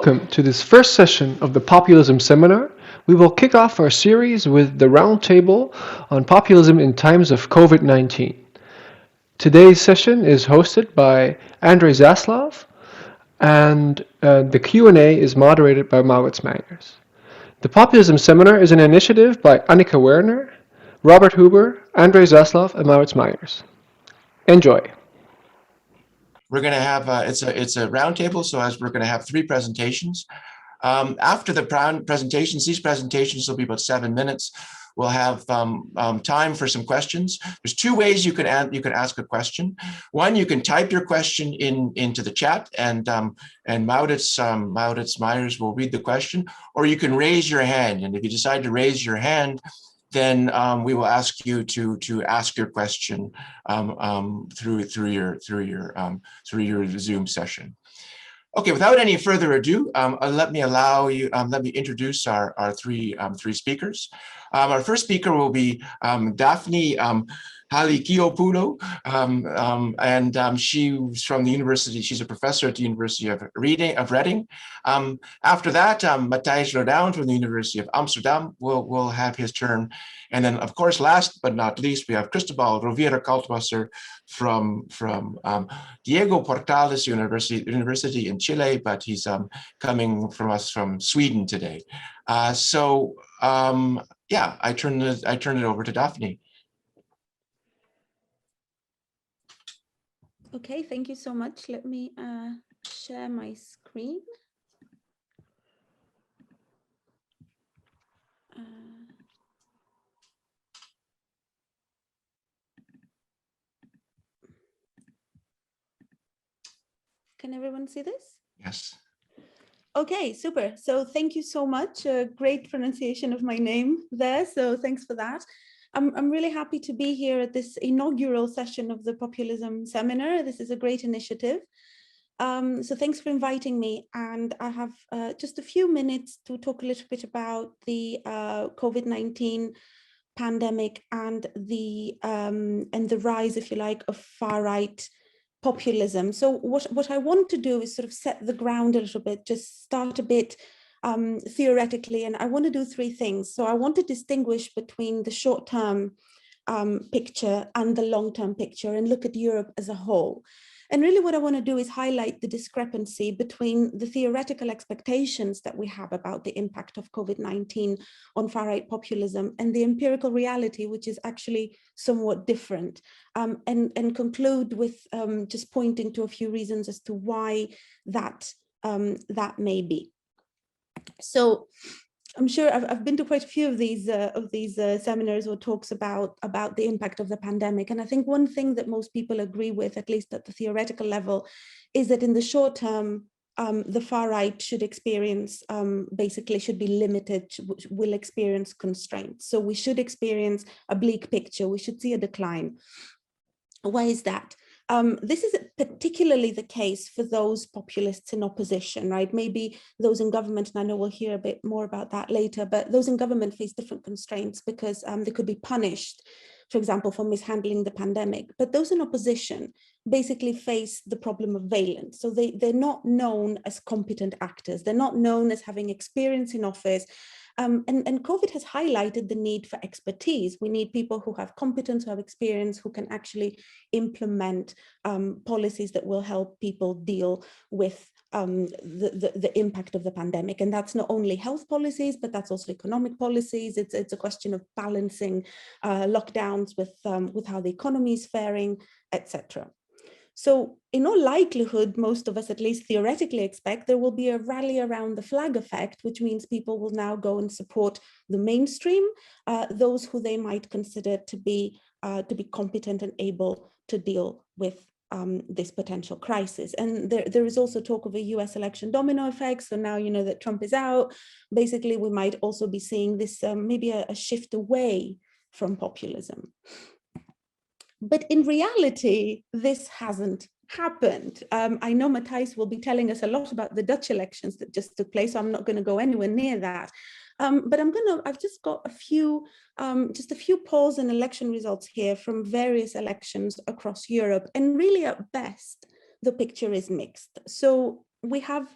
welcome to this first session of the Populism seminar. We will kick off our series with the Roundtable on Populism in times of Covid-19. Today's session is hosted by Andrei Zaslav, and the Q&A is moderated by Maurits Meijers. The Populism seminar is an initiative by Annika Werner, Robert Huber, Andrei Zaslav, and Maurits Meijers. Enjoy. We're going to have, it's a roundtable, so as we're going to have 3 presentations. After the presentations, these presentations will be about 7 minutes. We'll have time for some questions. There's 2 ways you can ask a question. One, you can type your question into the chat, and Maurits Meijers will read the question, or you can raise your hand. And if you decide to raise your hand, then we will ask you to ask your question through your Zoom session. Okay, without any further ado, let me introduce our three speakers. Our first speaker will be Daphne Halikiopoulou, and she's from the university. She's a professor at the University of Reading. After that, Matthijs Rooduijn from the University of Amsterdam will have his turn. And then, of course, last but not least, we have Cristobal Rovira Kaltwasser from Diego Portales University in Chile, but he's coming from Sweden today. Yeah, I turn it over to Daphne. Okay, thank you so much. Let me share my screen. Can everyone see this? Yes. Okay, super. So thank you so much. Great pronunciation of my name there. So thanks for that. I'm really happy to be here at this inaugural session of the Populism seminar. This is a great initiative. So thanks for inviting me. And I have just a few minutes to talk a little bit about the COVID-19 pandemic and the rise, if you like, of far-right populism. So what I want to do is sort of set the ground a little bit, just start a bit theoretically, and I want to do 3 things. So I want to distinguish between the short-term picture and the long-term picture and look at Europe as a whole. And really what I want to do is highlight the discrepancy between the theoretical expectations that we have about the impact of COVID-19 on far-right populism and the empirical reality, which is actually somewhat different, and conclude with just pointing to a few reasons as to why that may be. So I'm sure I've been to quite a few of these seminars or talks about the impact of the pandemic. And I think one thing that most people agree with, at least at the theoretical level, is that in the short term, the far right should experience, basically should be limited, will experience constraints. So we should experience a bleak picture. We should see a decline. Why is that? This is particularly the case for those populists in opposition, right? Maybe those in government, and I know we'll hear a bit more about that later, but those in government face different constraints because they could be punished, for example, for mishandling the pandemic. But those in opposition basically face the problem of valence. So they're not known as competent actors. They're not known as having experience in office. And COVID has highlighted the need for expertise. We need people who have competence, who have experience, who can actually implement policies that will help people deal with the impact of the pandemic. And that's not only health policies, but that's also economic policies. It's a question of balancing lockdowns with how the economy is faring, etc. So in all likelihood, most of us at least theoretically expect there will be a rally around the flag effect, which means people will now go and support the mainstream, those who they might consider to be competent and able to deal with this potential crisis. And there is also talk of a US election domino effect. So now, you know, that Trump is out, basically we might also be seeing this maybe a shift away from populism. But in reality, this hasn't happened. I know Matthijs will be telling us a lot about the Dutch elections that just took place, so I'm not going to go anywhere near that. But I've just got a few polls and election results here from various elections across Europe. And really at best, the picture is mixed. So we have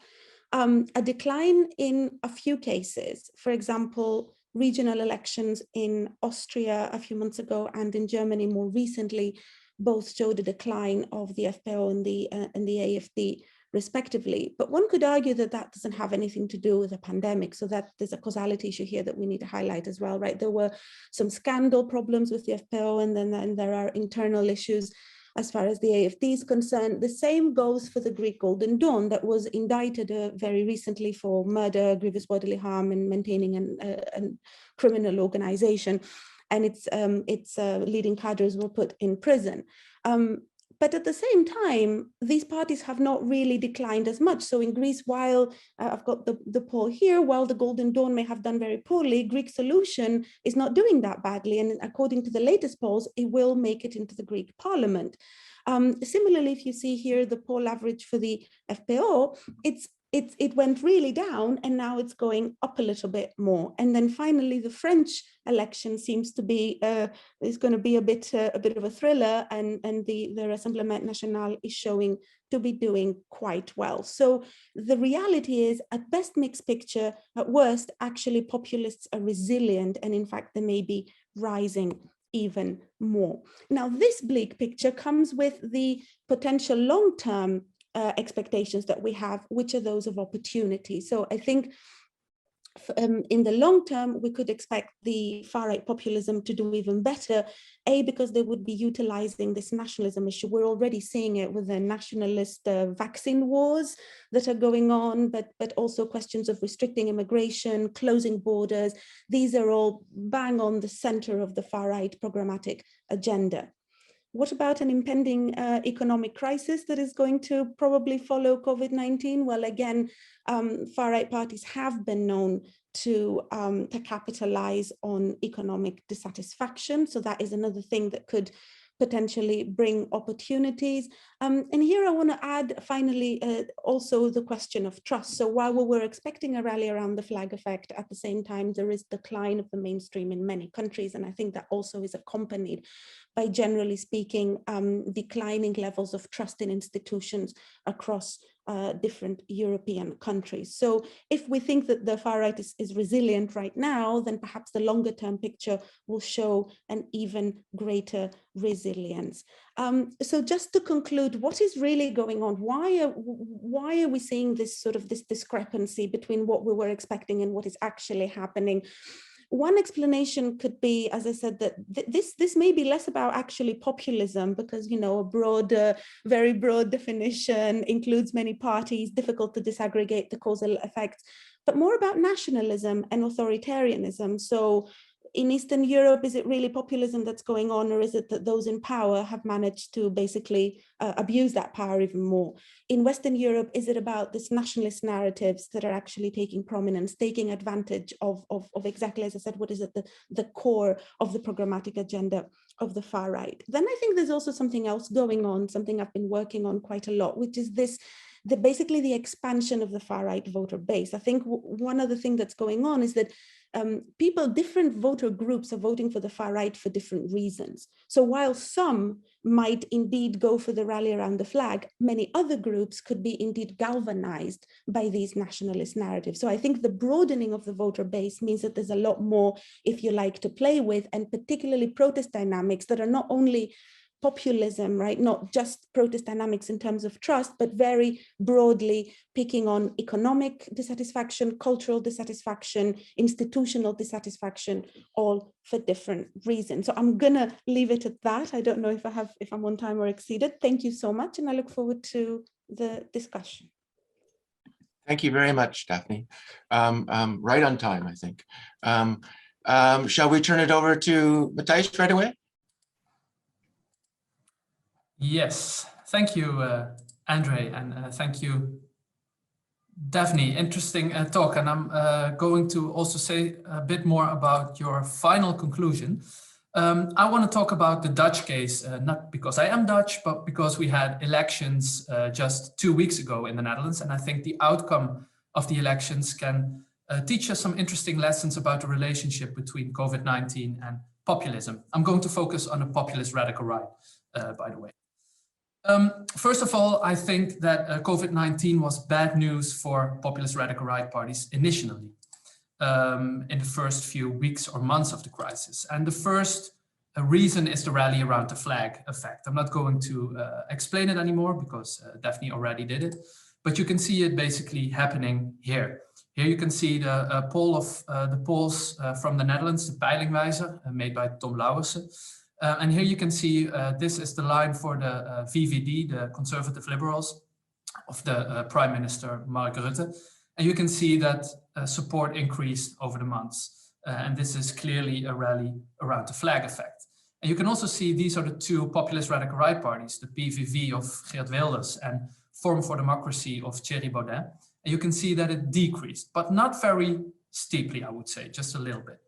a decline in a few cases. For example, regional elections in Austria a few months ago and in Germany more recently both showed a decline of the FPO and the AfD respectively. But one could argue that that doesn't have anything to do with a pandemic, so that there's a causality issue here that we need to highlight as well, right? There were some scandal problems with the FPO, and then there are internal issues as far as the AfD is concerned. The same goes for the Greek Golden Dawn that was indicted very recently for murder, grievous bodily harm, and maintaining a criminal organization. And its leading cadres were put in prison. But at the same time, these parties have not really declined as much. So in Greece, while I've got the poll here, while the Golden Dawn may have done very poorly, Greek Solution is not doing that badly. And according to the latest polls, it will make it into the Greek parliament. Similarly, if you see here the poll average for the FPO, it went really down and now it's going up a little bit more. And then finally, the French election seems to be is going to be a bit of a thriller, and the Rassemblement National is showing to be doing quite well. So the reality is, at best mixed picture, at worst, actually populists are resilient, and in fact, they may be rising even more. Now, this bleak picture comes with the potential long-term expectations that we have, which are those of opportunity. So I think in the long term, we could expect the far-right populism to do even better, because they would be utilizing this nationalism issue. We're already seeing it with the nationalist vaccine wars that are going on, but also questions of restricting immigration, closing borders. These are all bang on the center of the far-right programmatic agenda. What about an impending economic crisis that is going to probably follow COVID-19? Well, again, far-right parties have been known to capitalize on economic dissatisfaction. So that is another thing that could potentially bring opportunities. And here I want to add, finally, also the question of trust. So while we were expecting a rally around the flag effect, at the same time, there is decline of the mainstream in many countries. And I think that also is accompanied by, generally speaking, declining levels of trust in institutions across different European countries. So if we think that the far right is resilient right now, then perhaps the longer term picture will show an even greater resilience. So just to conclude, what is really going on? Why are we seeing this sort of this discrepancy between what we were expecting and what is actually happening? One explanation could be, as I said, that this may be less about actually populism, because, you know, a broad, very broad definition includes many parties, difficult to disaggregate the causal effects, but more about nationalism and authoritarianism. So in Eastern Europe, is it really populism that's going on, or is it that those in power have managed to basically abuse that power even more? In Western Europe, is it about this nationalist narratives that are actually taking prominence, taking advantage of exactly, as I said, what is at the core of the programmatic agenda of the far right? Then I think there's also something else going on, something I've been working on quite a lot, which is this, basically the expansion of the far right voter base. I think one other thing that's going on is that different voter groups are voting for the far right for different reasons. So while some might indeed go for the rally around the flag, many other groups could be indeed galvanized by these nationalist narratives. So I think the broadening of the voter base means that there's a lot more, if you like, to play with, and particularly protest dynamics that are not only populism, right? Not just protest dynamics in terms of trust, but very broadly picking on economic dissatisfaction, cultural dissatisfaction, institutional dissatisfaction, all for different reasons. So I'm gonna leave it at that. I don't know if I'm on time or exceeded. Thank you so much, and I look forward to the discussion. Thank you very much, Daphne. Right on time, I think. Shall we turn it over to Matthijs right away? Yes, thank you, Andre, and thank you, Daphne. Interesting talk, and I'm going to also say a bit more about your final conclusion. I want to talk about the Dutch case, not because I am Dutch, but because we had elections just 2 weeks ago in the Netherlands, and I think the outcome of the elections can teach us some interesting lessons about the relationship between COVID-19 and populism. I'm going to focus on the populist radical right, by the way. First of all, I think that COVID-19 was bad news for populist radical right parties initially, in the first few weeks or months of the crisis. And the first reason is the rally around the flag effect. I'm not going to explain it anymore because Daphne already did it, but you can see it basically happening here. Here you can see the poll of the polls from the Netherlands, the Peilingwijzer, made by Tom Lauwersen. And here you can see this is the line for the VVD, the Conservative Liberals of the Prime Minister Mark Rutte. And you can see that support increased over the months. And this is clearly a rally around the flag effect. And you can also see these are the two populist radical right parties, the PVV of Geert Wilders and Forum for Democracy of Thierry Baudet. And you can see that it decreased, but not very steeply, I would say, just a little bit.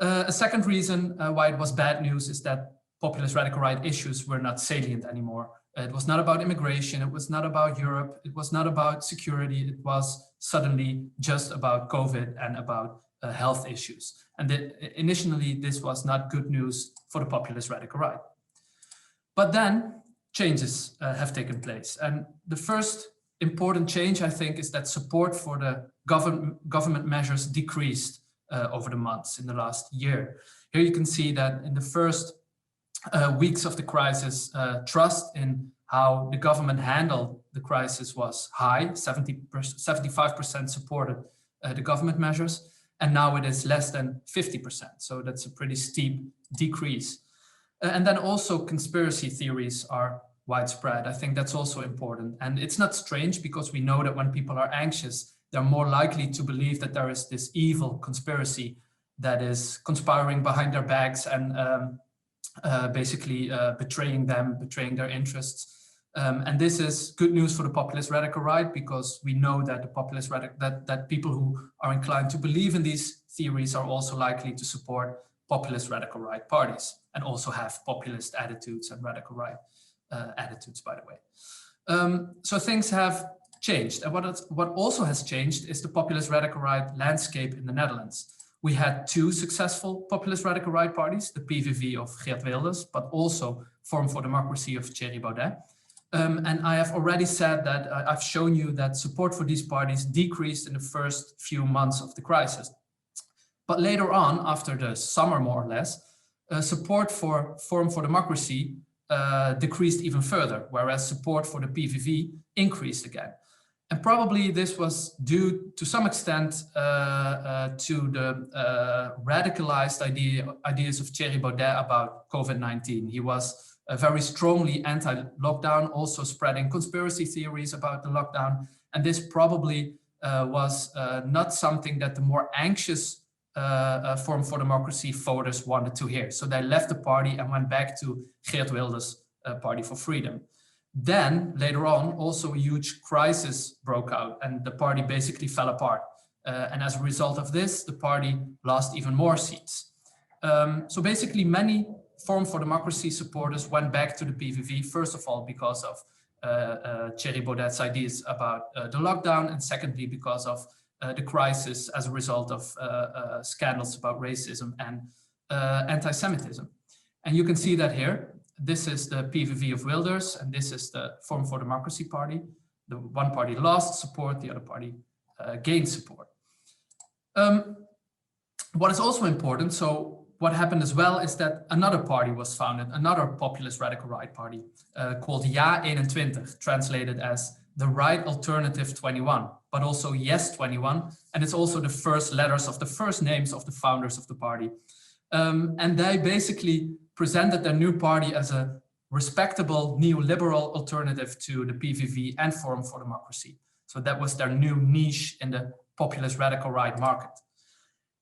A second reason why it was bad news is that populist radical right issues were not salient anymore. It was not about immigration, it was not about Europe, it was not about security, it was suddenly just about COVID and about health issues. And initially, this was not good news for the populist radical right. But then changes have taken place. And the first important change, I think, is that support for the government measures decreased over the months in the last year. Here you can see that in the first weeks of the crisis, trust in how the government handled the crisis was high. 75% supported the government measures, and now it is less than 50%. So that's a pretty steep decrease. And then also conspiracy theories are widespread. I think that's also important. And it's not strange because we know that when people are anxious, they're more likely to believe that there is this evil conspiracy that is conspiring behind their backs and basically betraying them, betraying their interests. And this is good news for the populist radical right because we know that the populist that people who are inclined to believe in these theories are also likely to support populist radical right parties and also have populist attitudes and radical right attitudes, by the way. So things have changed. And what also has changed is the populist radical right landscape in the Netherlands. We had two successful populist radical right parties, the PVV of Geert Wilders, but also Forum for Democracy of Thierry Baudet. And I have already said that I've shown you that support for these parties decreased in the first few months of the crisis. But later on, after the summer more or less, support for Forum for Democracy decreased even further, whereas support for the PVV increased again. And probably this was due to some extent to the radicalized ideas of Thierry Baudet about COVID-19. He was very strongly anti-lockdown, also spreading conspiracy theories about the lockdown. And this probably was not something that the more anxious Forum for Democracy voters wanted to hear. So they left the party and went back to Geert Wilders' Party for Freedom. Then later on, also a huge crisis broke out and the party basically fell apart. And as a result of this, the party lost even more seats. So basically many Forum for Democracy supporters went back to the PVV, first of all, because of Thierry Baudet's ideas about the lockdown, and secondly, because of the crisis as a result of scandals about racism and anti-Semitism. And you can see that here. This is the PVV of Wilders, and this is the Forum for Democracy party. The one party lost support, the other party gained support. What is also important, so what happened as well is that another party was founded, another populist radical right party called Ja 21, translated as the Right Alternative 21, but also Yes 21. And it's also the first letters of the first names of the founders of the party. And they basically presented their new party as a respectable neoliberal alternative to the PVV and Forum for Democracy. So that was their new niche in the populist radical right market.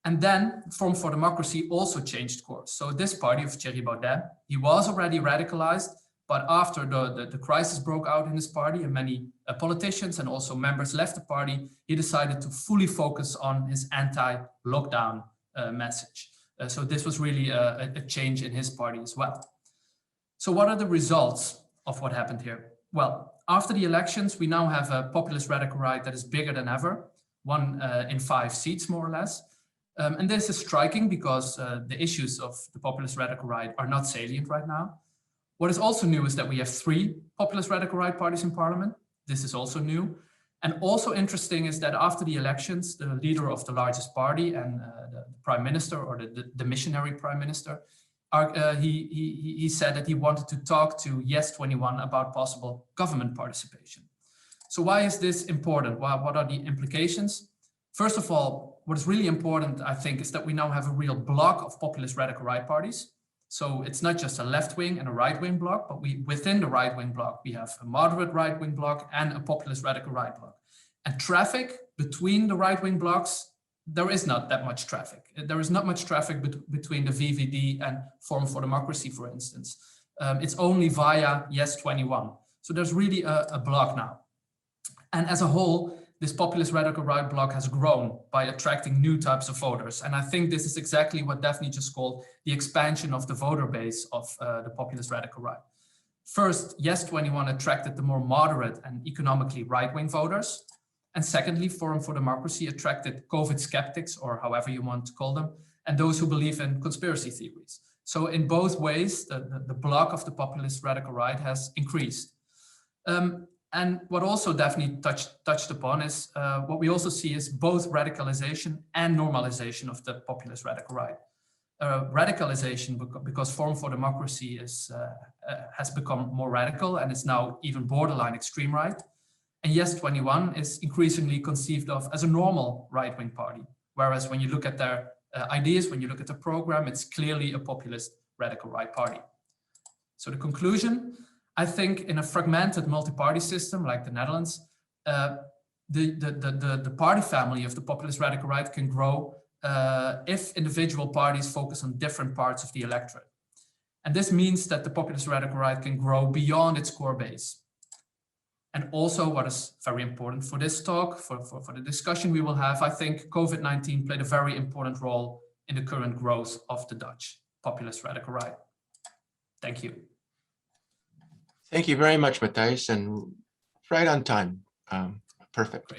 And then Forum for Democracy also changed course. So this party of Thierry Baudet, he was already radicalized, but after the crisis broke out in his party and many politicians and also members left the party, he decided to fully focus on his anti-lockdown message. So this was really a change in his party as well. So what are the results of what happened here? Well, after the elections, we now have a populist radical right that is bigger than ever, 1 in 5 seats more or less. And this is striking because the issues of the populist radical right are not salient right now. What is also new is that we have 3 populist radical right parties in parliament. This is also new. And also interesting is that after the elections, the leader of the largest party and the prime minister, or the missionary prime minister, he said that he wanted to talk to Yes21 about possible government participation. So why is this important? What are the implications? First of all, what is really important, I think, is that we now have a real bloc of populist radical right parties. So it's not just a left-wing and a right-wing bloc, but within the right-wing bloc, we have a moderate right-wing bloc and a populist radical right bloc. And traffic between the right-wing blocs, there is not that much traffic. There is not much traffic between the VVD and Forum for Democracy, for instance. It's only via Yes21. So there's really a bloc now. And as a whole, this populist radical right bloc has grown by attracting new types of voters. And I think this is exactly what Daphne just called the expansion of the voter base of the populist radical right. First, Yes21 attracted the more moderate and economically right-wing voters. And secondly, Forum for Democracy attracted COVID skeptics, or however you want to call them, and those who believe in conspiracy theories. So in both ways, the bloc of the populist radical right has increased. And what also Daphne touched upon is what we also see is both radicalization and normalization of the populist radical right. Radicalization because Forum for Democracy has become more radical and is now even borderline extreme right. And Yes21 is increasingly conceived of as a normal right-wing party. Whereas when you look at their ideas, when you look at the program, it's clearly a populist radical right party. So the conclusion, I think in a fragmented multi-party system like the Netherlands, the party family of the populist radical right can grow if individual parties focus on different parts of the electorate. And this means that the populist radical right can grow beyond its core base. And also what is very important for this talk, for the discussion we will have, I think COVID-19 played a very important role in the current growth of the Dutch populist radical right. Thank you. Thank you very much, Matthijs, and right on time. Perfect.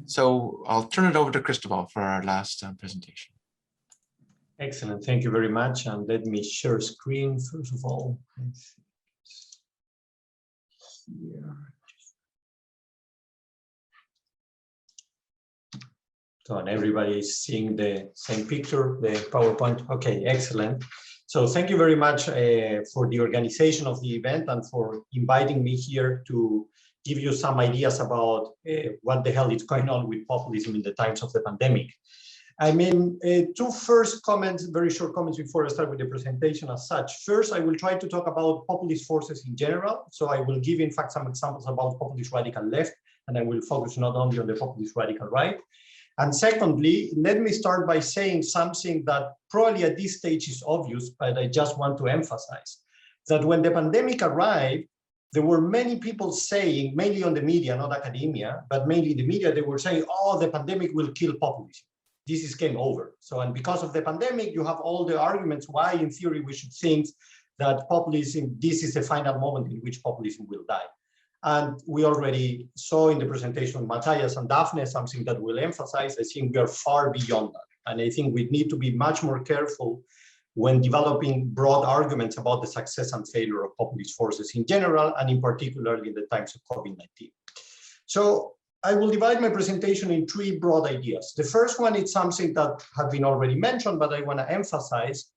So I'll turn it over to Cristobal for our last presentation. Excellent. Thank you very much. And let me share screen first of all. Here. So, and everybody is seeing the same picture, the PowerPoint. Okay, excellent. So thank you very much for the organization of the event and for inviting me here to give you some ideas about what the hell is going on with populism in the times of the pandemic. I mean, 2 first comments, very short comments before I start with the presentation as such. First, I will try to talk about populist forces in general. So I will give, in fact, some examples about populist radical left, and I will focus not only on the populist radical right. And secondly, let me start by saying something that probably at this stage is obvious, but I just want to emphasize that when the pandemic arrived, there were many people saying, mainly on the media, not academia, but mainly the media, they were saying, oh, the pandemic will kill populism. This is game over. So, and because of the pandemic, you have all the arguments why, in theory, we should think that populism, this is the final moment in which populism will die. And we already saw in the presentation of Matthijs and Daphne something that will emphasize. I think we are far beyond that. And I think we need to be much more careful when developing broad arguments about the success and failure of populist forces in general, and in particular in the times of COVID-19. So I will divide my presentation in 3 broad ideas. The first one is something that has been already mentioned, but I want to emphasize.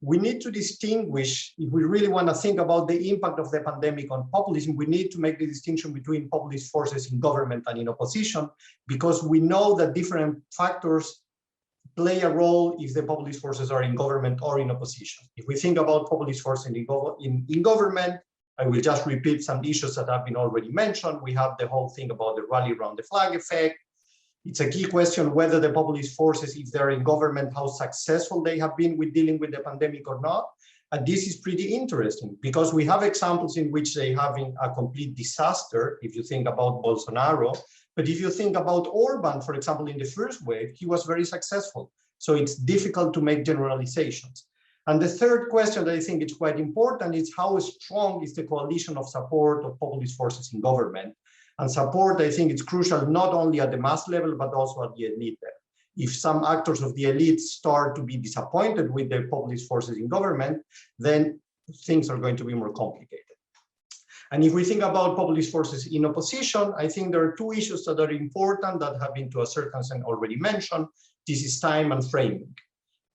We need to distinguish, if we really want to think about the impact of the pandemic on populism, we need to make the distinction between populist forces in government and in opposition, because we know that different factors play a role if the populist forces are in government or in opposition. If we think about populist forces in government, I will just repeat some issues that have been already mentioned. We have the whole thing about the rally around the flag effect. It's a key question whether the populist forces, if they're in government, how successful they have been with dealing with the pandemic or not. And this is pretty interesting because we have examples in which they having a complete disaster, if you think about Bolsonaro. But if you think about Orban, for example, in the first wave, he was very successful. So it's difficult to make generalizations. And the third question that I think is quite important is how strong is the coalition of support of populist forces in government? And support, I think it's crucial not only at the mass level, but also at the elite level. If some actors of the elite start to be disappointed with the populist forces in government, then things are going to be more complicated. And if we think about populist forces in opposition, I think there are two issues that are important that have been to a certain extent already mentioned. This is time and framing.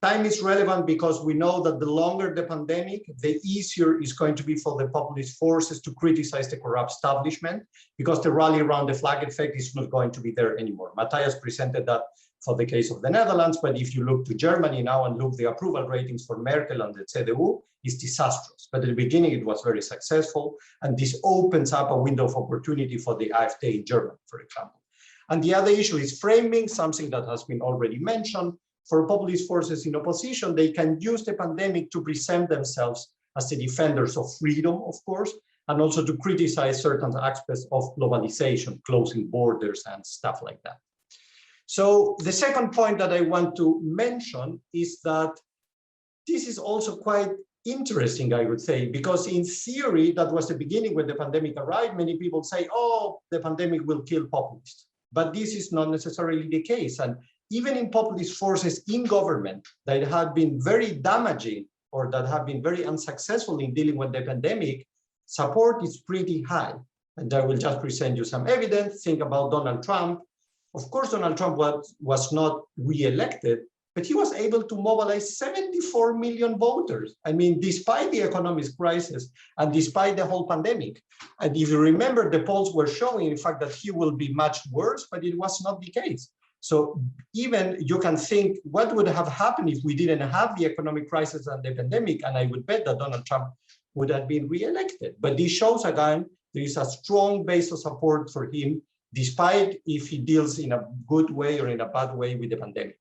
Time is relevant because we know that the longer the pandemic, the easier it's going to be for the populist forces to criticize the corrupt establishment, because the rally around the flag effect is not going to be there anymore. Matthijs presented that for the case of the Netherlands, but if you look to Germany now and look the approval ratings for Merkel and the CDU, it's disastrous. But at the beginning, it was very successful, and this opens up a window of opportunity for the AfD in Germany, for example. And the other issue is framing, something that has been already mentioned. For populist forces in opposition, they can use the pandemic to present themselves as the defenders of freedom, of course, and also to criticize certain aspects of globalization, closing borders and stuff like that. So the second point that I want to mention is that this is also quite interesting, I would say, because in theory, that was the beginning when the pandemic arrived. Many people say, oh, the pandemic will kill populists. But this is not necessarily the case. And even in populist forces in government that have been very damaging or that have been very unsuccessful in dealing with the pandemic, support is pretty high. And I will just present you some evidence. Think about Donald Trump. Of course, Donald Trump was not re-elected, but he was able to mobilize 74 million voters. I mean, despite the economic crisis and despite the whole pandemic. And if you remember, the polls were showing, in fact, that he will be much worse, but it was not the case. So even you can think, what would have happened if we didn't have the economic crisis and the pandemic? And I would bet that Donald Trump would have been re-elected. But this shows, again, there is a strong base of support for him, despite if he deals in a good way or in a bad way with the pandemic.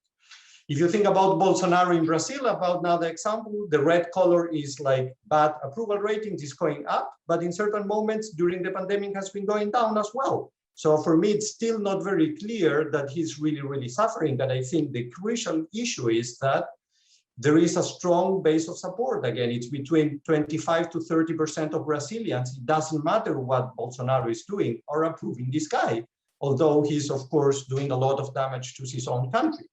If you think about Bolsonaro in Brazil, about now the example, the red color is like bad approval ratings is going up, but in certain moments during the pandemic has been going down as well. So for me, it's still not very clear that he's really, really suffering. But I think the crucial issue is that there is a strong base of support. Again, it's between 25 to 30% of Brazilians. It doesn't matter what Bolsonaro is doing or approving this guy, although he's, of course, doing a lot of damage to his own country.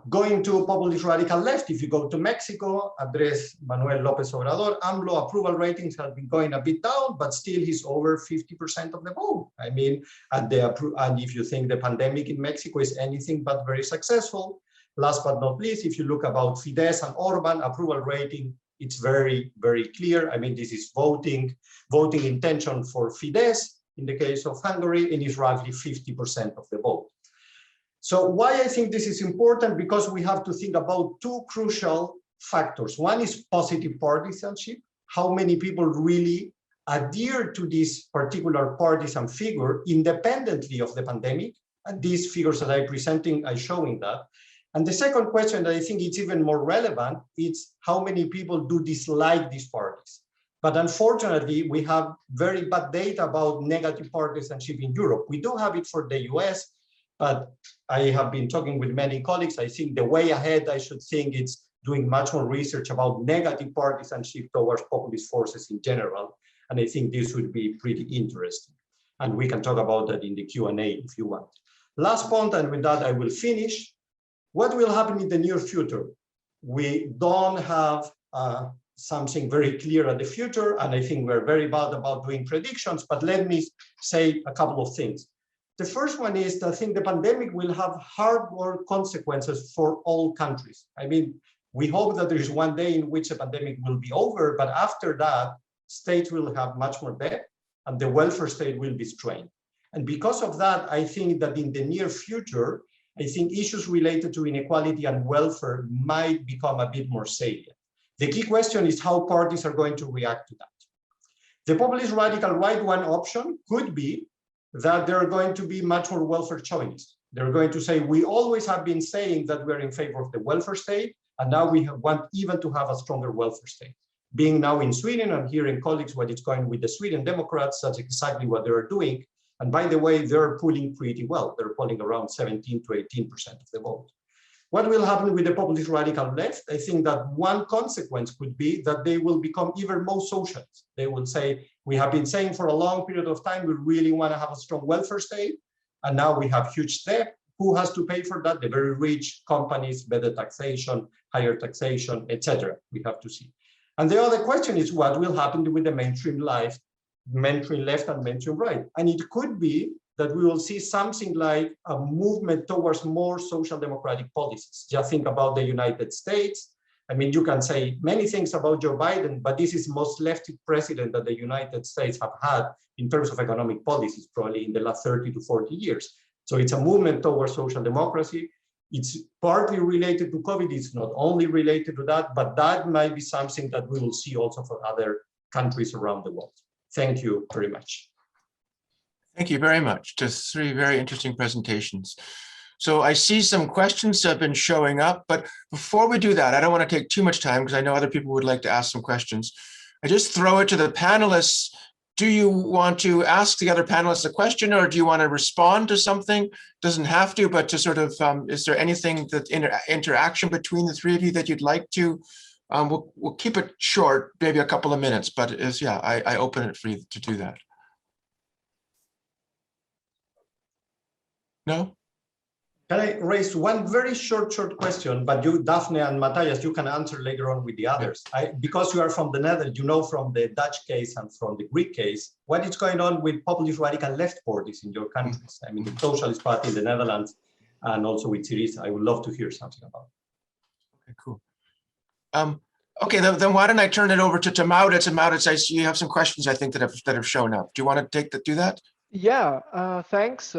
Going to populist radical left, if you go to Mexico, Andrés Manuel López Obrador, AMLO approval ratings have been going a bit down, but still he's over 50% of the vote. I mean, and if you think the pandemic in Mexico is anything but very successful, last but not least, if you look about Fidesz and Orban approval rating, it's very, very clear. I mean, this is voting intention for Fidesz in the case of Hungary, and is roughly 50% of the vote. So why I think this is important? Because we have to think about two crucial factors. One is positive partisanship, how many people really adhere to this particular partisan figure independently of the pandemic. And these figures that I'm presenting are showing that. And the second question that I think is even more relevant is how many people do dislike these parties. But unfortunately, we have very bad data about negative partisanship in Europe. We do have it for the US, but I have been talking with many colleagues. I think the way ahead, I should think it's doing much more research about negative partisanship towards populist forces in general. And I think this would be pretty interesting. And we can talk about that in the Q&A if you want. Last point, and with that I will finish. What will happen in the near future? We don't have something very clear at the future, and I think we're very bad about doing predictions, but let me say a couple of things. The first one is that I think the pandemic will have hard-work consequences for all countries. I mean, we hope that there is one day in which the pandemic will be over, but after that, states will have much more debt and the welfare state will be strained. And because of that, I think that in the near future, I think issues related to inequality and welfare might become a bit more salient. The key question is how parties are going to react to that. The populist radical right, one option could be that there are going to be much more welfare chauvinists. They're going to say, we always have been saying that we're in favor of the welfare state, and now we want even to have a stronger welfare state. Being now in Sweden, I'm hearing colleagues what it's going with the Sweden Democrats, that's exactly what they're doing. And by the way, they're polling pretty well. They're polling around 17 to 18% of the vote. What will happen with the populist radical left? I think that one consequence could be that they will become even more socialist. They will say, we have been saying for a long period of time, we really want to have a strong welfare state. And now we have huge debt. Who has to pay for that? The very rich companies, better taxation, higher taxation, etc. We have to see. And the other question is what will happen with the mainstream left and mainstream right? And it could be that we will see something like a movement towards more social democratic policies. Just think about the United States. I mean, you can say many things about Joe Biden, but this is the most lefty president that the United States have had in terms of economic policies, probably in the last 30 to 40 years. So it's a movement towards social democracy. It's partly related to COVID. It's not only related to that, but that might be something that we will see also for other countries around the world. Thank you very much. Thank you very much. Just 3 very interesting presentations. So I see some questions have been showing up, but before we do that, I don't want to take too much time because I know other people would like to ask some questions. I just throw it to the panelists. Do you want to ask the other panelists a question, or do you want to respond to something? Doesn't have to, but to sort of, is there anything that interaction between the 3 of you that you'd like to? We'll keep it short, maybe a couple of minutes, but I open it for you to do that. No? Can I raise one very short question, but you, Daphne and Matthijs, you can answer later on with the others. Because you are from the Netherlands, you know from the Dutch case and from the Greek case, what is going on with populist radical left parties in your countries? I mean, the Socialist Party in the Netherlands and also with Syriza. I would love to hear something about it. Okay, cool. Okay, then why don't I turn it over to Matthijs? And Matthijs, I see you have some questions I think that have shown up. Do you want to do that? Yeah, thanks.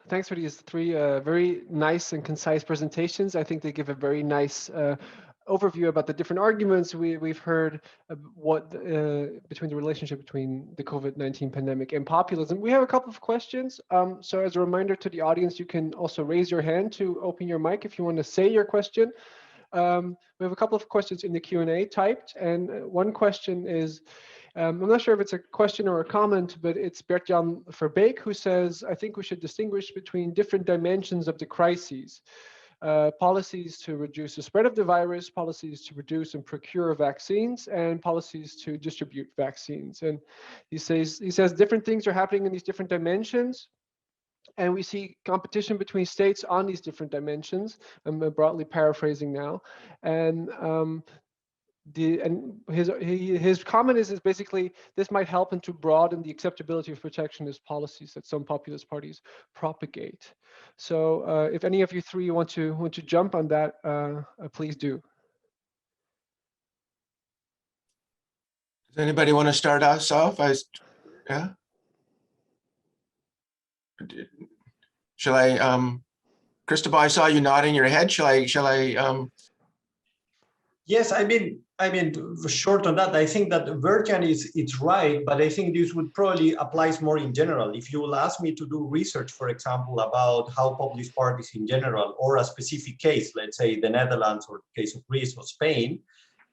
Thanks for these 3 very nice and concise presentations. I think they give a very nice overview about the different arguments we've heard between the relationship between the COVID-19 pandemic and populism. We have a couple of questions. So as a reminder to the audience, you can also raise your hand to open your mic if you want to say your question. We have a couple of questions in the Q&A typed, and one question is, I'm not sure if it's a question or a comment, but it's Bert-Jan Verbeek who says, I think we should distinguish between different dimensions of the crises. Policies to reduce the spread of the virus, policies to produce and procure vaccines, and policies to distribute vaccines. And he says different things are happening in these different dimensions. And we see competition between states on these different dimensions. I'm broadly paraphrasing now. And his comment is basically this might help to broaden the acceptability of protectionist policies that some populist parties propagate. So if any of you 3 want to jump on that, please do. Does anybody want to start us off? Yeah. Shall I, Cristobal, I saw you nodding your head. Shall I? Yes, I mean, short on that, I think that Bert-Jan it's right, but I think this would probably applies more in general. If you will ask me to do research, for example, about how populist parties in general, or a specific case, let's say the Netherlands or the case of Greece or Spain,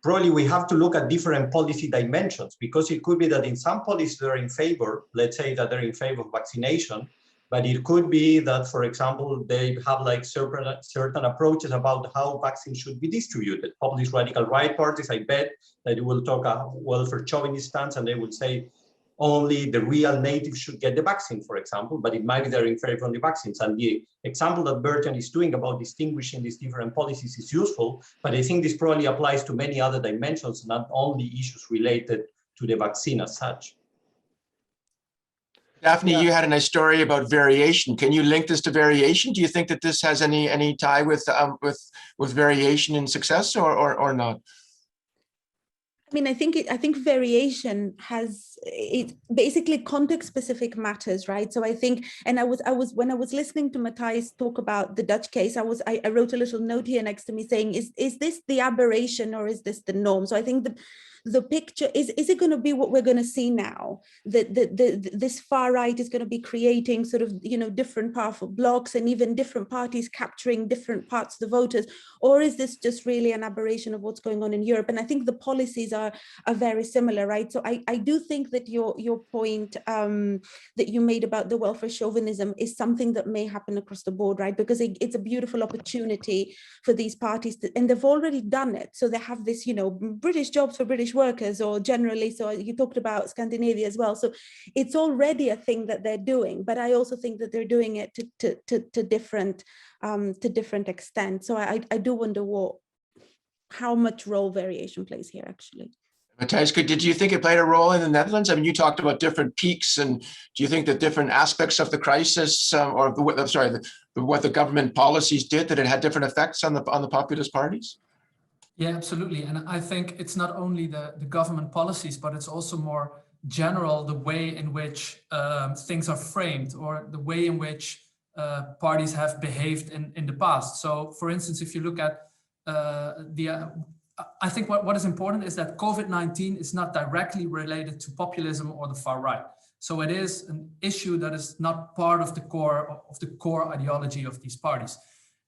probably we have to look at different policy dimensions, because it could be that in some policies they're in favor, let's say that they're in favor of vaccination, but it could be that, for example, they have like certain approaches about how vaccines should be distributed. Populist radical right parties, I bet that it will talk a welfare chauvinist stance, and they will say only the real natives should get the vaccine, for example, but it might be they're in favor of the vaccines. And the example that Bert-Jan is doing about distinguishing these different policies is useful, but I think this probably applies to many other dimensions, not only issues related to the vaccine as such. Daphne, you had a nice story about variation. Can you link this to variation? Do you think that this has any tie with variation in success or not? I mean, I think variation has basically context specific matters, right? So I think, and I was when I was listening to Matthijs talk about the Dutch case, I wrote a little note here next to me saying, is this the aberration or is this the norm? So I think the picture is it going to be what we're going to see now, that this far right is going to be creating sort of, you know, different powerful blocks and even different parties capturing different parts of the voters, or is this just really an aberration of what's going on in Europe? And I think the policies are very similar, right? So I do think that your point that you made about the welfare chauvinism is something that may happen across the board, right? Because it's a beautiful opportunity for these parties and they've already done it. So they have this, you know, British jobs for British workers, or generally, so you talked about Scandinavia as well. So it's already a thing that they're doing, but I also think that they're doing it to different extent. So I do wonder how much role variation plays here, actually. Matthijs, did you think it played a role in the Netherlands? I mean, you talked about different peaks, and do you think that different aspects of the crisis, what the government policies did, that it had different effects on the populist parties? Yeah, absolutely. And I think it's not only the government policies, but it's also more general, the way in which things are framed, or the way in which parties have behaved in the past. So, for instance, if you look at I think what is important is that COVID-19 is not directly related to populism or the far right. So it is an issue that is not part of the core ideology of these parties.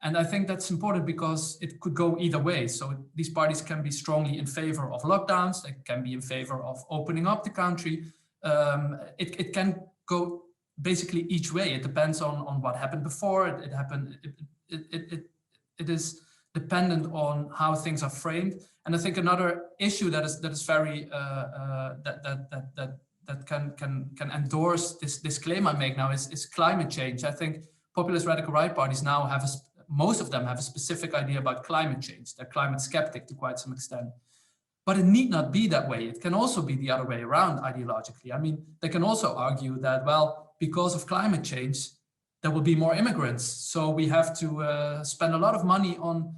And I think that's important because it could go either way. So these parties can be strongly in favor of lockdowns. They can be in favor of opening up the country. It can go basically each way. It depends on what happened before. It is dependent on how things are framed. And I think another issue that is very that can endorse this claim I make now is climate change. I think populist radical right parties now have most of them have a specific idea about climate change. They're climate skeptic to quite some extent. But it need not be that way. It can also be the other way around ideologically. I mean, they can also argue that, well, because of climate change, there will be more immigrants. So we have to spend a lot of money on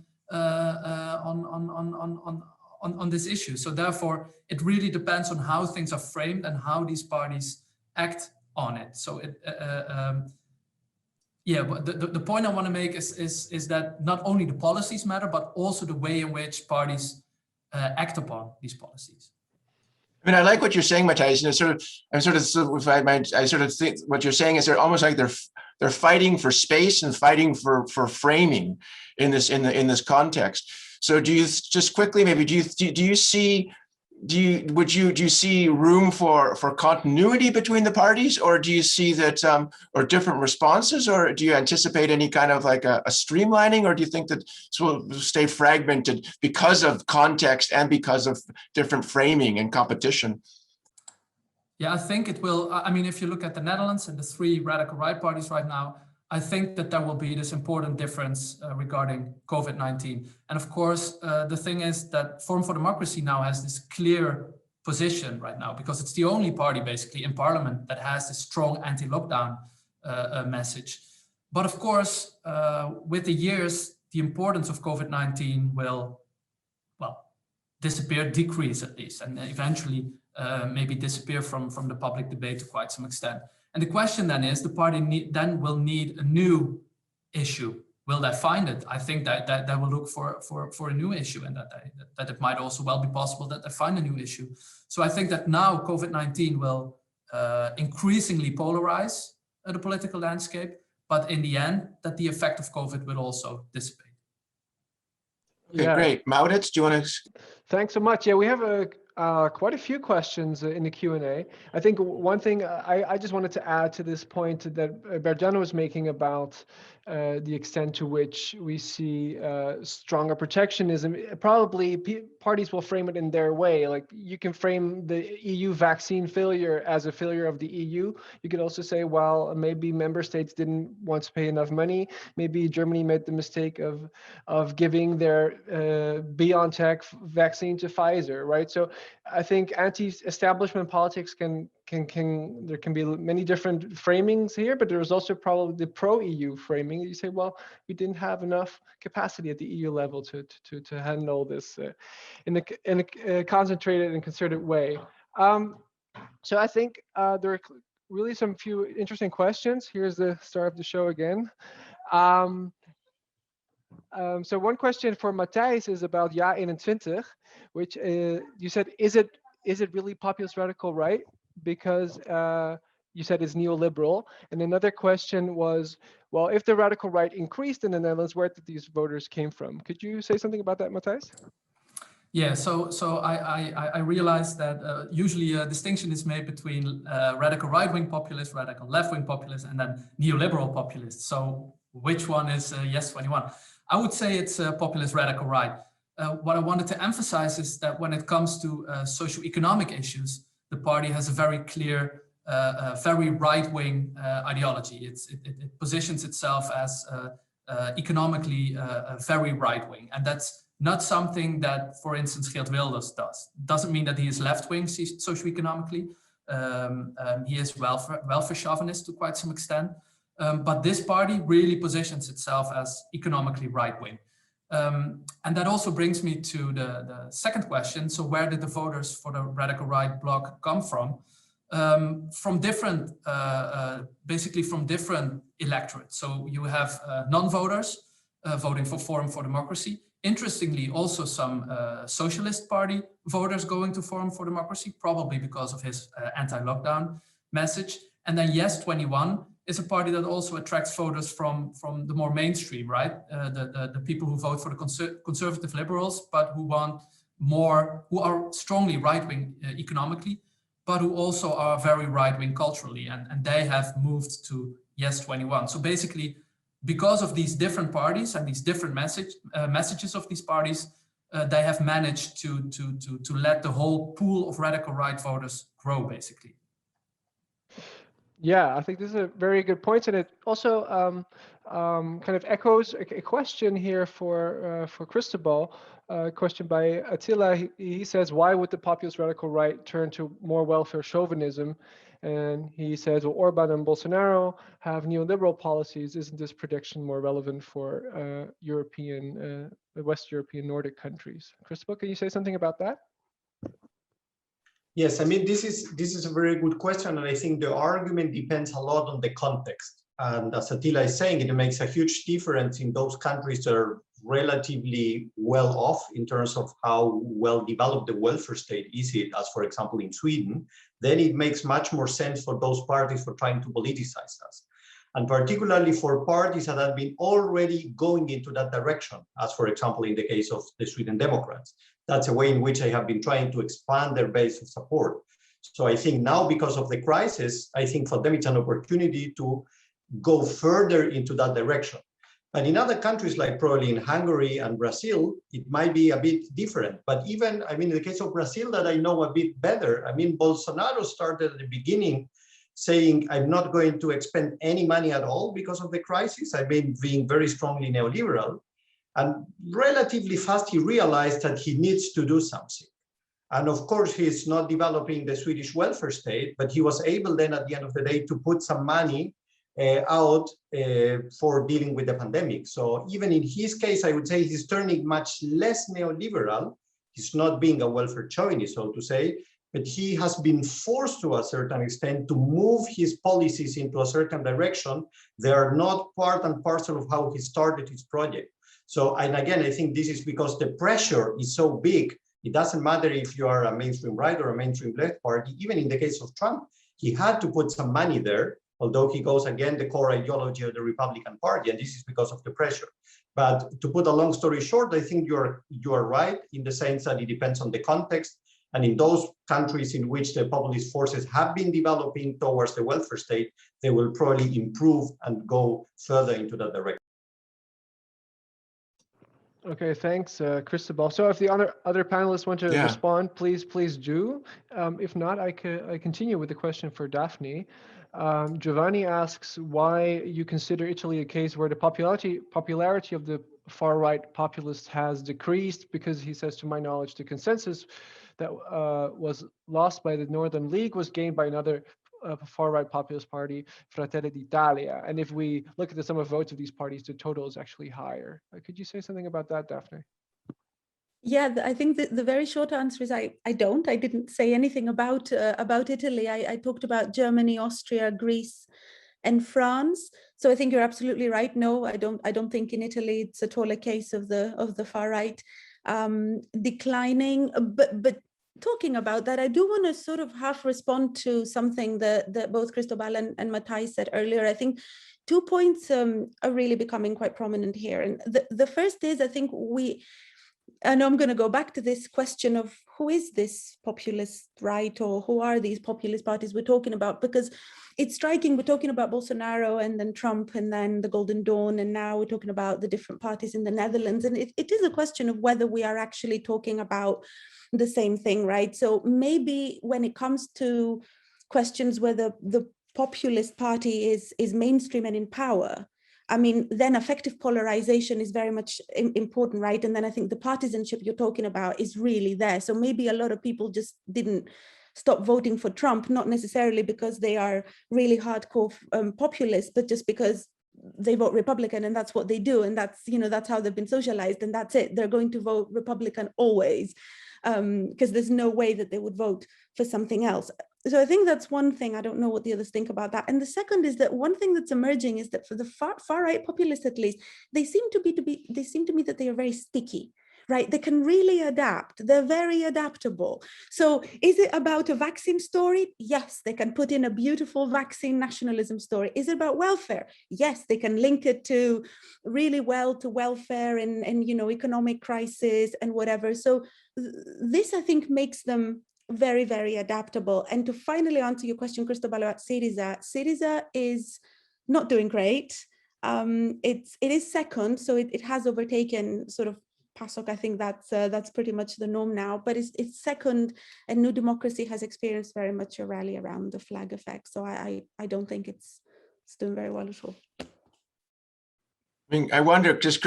this issue. So therefore, it really depends on how things are framed and how these parties act on it. So but the point I want to make is that not only the policies matter, but also the way in which parties act upon these policies. I mean, I like what you're saying, Matthijs. I sort of think what you're saying is they're almost like they're fighting for space and fighting for framing in this context. So do you just quickly maybe do you see room for continuity between the parties, or do you see that or different responses, or do you anticipate any kind of like a streamlining, or do you think that this will stay fragmented because of context and because of different framing and competition? Yeah, I think it will. I mean, if you look at the Netherlands and the three radical right parties right now, I think that there will be this important difference regarding COVID-19. And of course, the thing is that Forum for Democracy now has this clear position right now, because it's the only party basically in parliament that has this strong anti-lockdown message. But of course, with the years, the importance of COVID-19 will, well, disappear, decrease at least, and eventually maybe disappear from the public debate to quite some extent. And the question then is, the party then will need a new issue. Will they find it? I think that they will look for a new issue, and that it might also well be possible that they find a new issue. So I think that now COVID-19 will increasingly polarize the political landscape, but in the end, that the effect of COVID will also dissipate. Okay, great. Matthijs, do you want to? Thanks so much. Yeah, we have quite a few questions in the Q&A. I think one thing I just wanted to add to this point that Berjana was making about the extent to which we see stronger protectionism. Probably parties will frame it in their way. Like, you can frame the EU vaccine failure as a failure of the EU. You could also say, well, maybe member states didn't want to pay enough money. Maybe Germany made the mistake of giving their BioNTech vaccine to Pfizer, right? So I think anti-establishment politics there can be many different framings here, but there's also probably the pro-EU framing. You say, well, we didn't have enough capacity at the EU level to handle this in a concentrated and concerted way. So I think there are really some few interesting questions. Here's the star of the show again. So one question for Matthijs is about Ja 21, which you said, is it really populist radical right? Because you said it's neoliberal. And another question was, well, if the radical right increased in the Netherlands, where did these voters came from? Could you say something about that, Matthijs? Yeah, so I realized that usually a distinction is made between radical right-wing populists, radical left-wing populists, and then neoliberal populists. So which one is Yes 21? I would say it's populist radical right. What I wanted to emphasize is that when it comes to socioeconomic issues, the party has a very clear, very right-wing ideology. It positions itself as economically very right-wing, and that's not something that, for instance, Geert Wilders does. Doesn't mean that he is left-wing socioeconomically. He is welfare chauvinist to quite some extent. But this party really positions itself as economically right-wing. And that also brings me to the second question. So where did the voters for the radical right bloc come from? From different, basically from different electorates. So you have non-voters voting for Forum for Democracy. Interestingly, also some Socialist Party voters going to Forum for Democracy, probably because of his anti-lockdown message. And then Yes 21 is a party that also attracts voters from the more mainstream, right? The people who vote for the conservative liberals, but who want more, who are strongly right-wing economically, but who also are very right-wing culturally, and they have moved to Yes 21. So basically, because of these different parties and these different messages of these parties, they have managed to let the whole pool of radical right voters grow, basically. Yeah, I think this is a very good point, and it also kind of echoes a question here for Cristobal. A question by Attila. He says, why would the populist radical right turn to more welfare chauvinism? And he says, well, Orban and Bolsonaro have neoliberal policies. Isn't this prediction more relevant for West European Nordic countries? Cristobal, can you say something about that? Yes, I mean, this is a very good question, and I think the argument depends a lot on the context. And as Attila is saying, it makes a huge difference in those countries that are relatively well off in terms of how well developed the welfare state is, as for example in Sweden. Then it makes much more sense for those parties for trying to politicize us. And particularly for parties that have been already going into that direction, as for example in the case of the Sweden Democrats. That's a way in which they have been trying to expand their base of support. So I think now, because of the crisis, I think for them it's an opportunity to go further into that direction. But in other countries, like probably in Hungary and Brazil, it might be a bit different. But even, I mean, in the case of Brazil that I know a bit better, I mean, Bolsonaro started at the beginning saying, I'm not going to expend any money at all because of the crisis. I've been being very strongly neoliberal. And relatively fast, he realized that he needs to do something. And of course, he's not developing the Swedish welfare state, but he was able then at the end of the day to put some money out for dealing with the pandemic. So even in his case, I would say he's turning much less neoliberal. He's not being a welfare chauvinist, so to say, but he has been forced to a certain extent to move his policies into a certain direction. They are not part and parcel of how he started his project. So, and again, I think this is because the pressure is so big. It doesn't matter if you are a mainstream right or a mainstream left party. Even in the case of Trump, he had to put some money there, although he goes against the core ideology of the Republican Party, and this is because of the pressure. But to put a long story short, I think you are right in the sense that it depends on the context. And in those countries in which the populist forces have been developing towards the welfare state, they will probably improve and go further into that direction. Okay, thanks, Cristobal. So if the other panelists want to respond, please do. If not, I continue with the question for Daphne. Giovanni asks why you consider Italy a case where the popularity of the far-right populists has decreased, because he says, to my knowledge, the consensus that was lost by the Northern League was gained by another far-right populist party, Fratelli d'Italia. And if we look at the sum of votes of these parties, the total is actually higher. Could you say something about that, Daphne? Yeah, I think the very short answer is I don't. I didn't say anything about Italy. I talked about Germany, Austria, Greece, and France. So I think you're absolutely right. No, I don't think in Italy it's at all a case of the far right declining. But talking about that, I do want to sort of half respond to something that both Cristobal and Matthijs said earlier. I think 2 points are really becoming quite prominent here. And the first is, I think and I'm going to go back to this question of who is this populist right, or who are these populist parties we're talking about? Because it's striking, we're talking about Bolsonaro and then Trump and then the Golden Dawn, and now we're talking about the different parties in the Netherlands. And it is a question of whether we are actually talking about the same thing, right? So maybe when it comes to questions whether the populist party is mainstream and in power, I mean, then effective polarization is very much important, right? And then I think the partisanship you're talking about is really there. So maybe a lot of people just didn't stop voting for Trump, not necessarily because they are really hardcore populists, but just because they vote Republican and that's what they do. And that's, you know, that's how they've been socialized, and that's it. They're going to vote Republican always, because there's no way that they would vote for something else. So I think that's one thing. I don't know what the others think about that. And the second is that one thing that's emerging is that for the far right populists, at least, they seem to me that they are very sticky, right? They can really adapt. They're very adaptable. So is it about a vaccine story? Yes, they can put in a beautiful vaccine nationalism story. Is it about welfare? Yes, they can link it to really well to welfare and you know, economic crisis and whatever. So this, I think, makes them very, very adaptable. And to finally answer your question, Cristobal, about Syriza is not doing great. It is second, so it has overtaken sort of PASOK. I think that's pretty much the norm now, but it's second, and New Democracy has experienced very much a rally around the flag effect. So I don't think it's doing very well at all. I mean, I wonder, just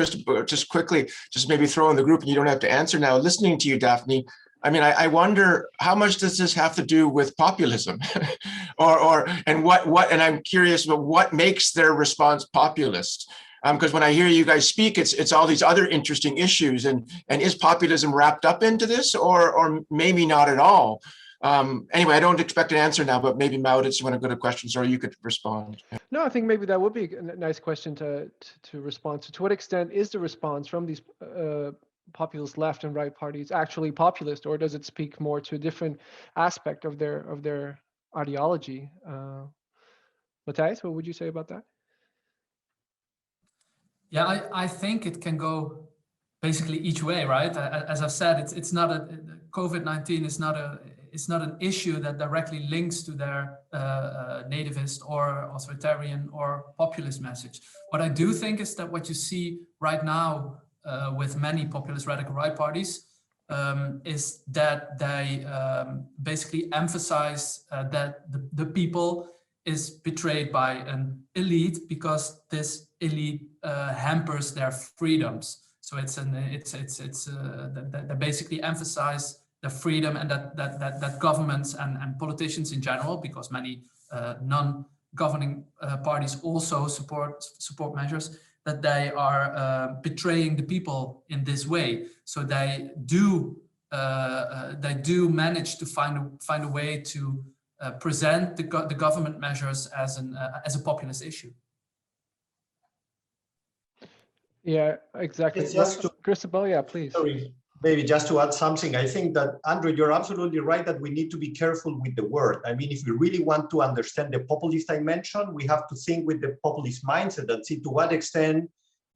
quickly, just maybe throw in the group, and you don't have to answer now. Listening to you, Daphne, I mean, I wonder how much does this have to do with populism, and I'm curious about what makes their response populist. Because when I hear you guys speak, it's all these other interesting issues, and is populism wrapped up into this, or maybe not at all? Anyway, I don't expect an answer now, but maybe Matthijs, you want to go to questions, or you could respond. No, I think maybe that would be a nice question to respond to. To what extent is the response from these populist left and right parties actually populist, or does it speak more to a different aspect of their ideology? Matthijs, what would you say about that? Yeah, I think it can go basically each way, right? As I've said, it's not a COVID-19 is not an issue that directly links to their nativist or authoritarian or populist message. What I do think is that what you see right now with many populist radical right parties is that they basically emphasize that the people is betrayed by an elite because this elite hampers their freedoms. So they basically emphasize the freedom, and that governments and politicians in general, because many non-governing parties also support measures, that they are betraying the people in this way. So they do manage to find a way to present the government measures as a populist issue. Yeah, exactly. Just to, Cristobal, yeah, please. Sorry, maybe just to add something. I think that, Andrew, you're absolutely right that we need to be careful with the word. I mean, if we really want to understand the populist dimension, we have to think with the populist mindset and see to what extent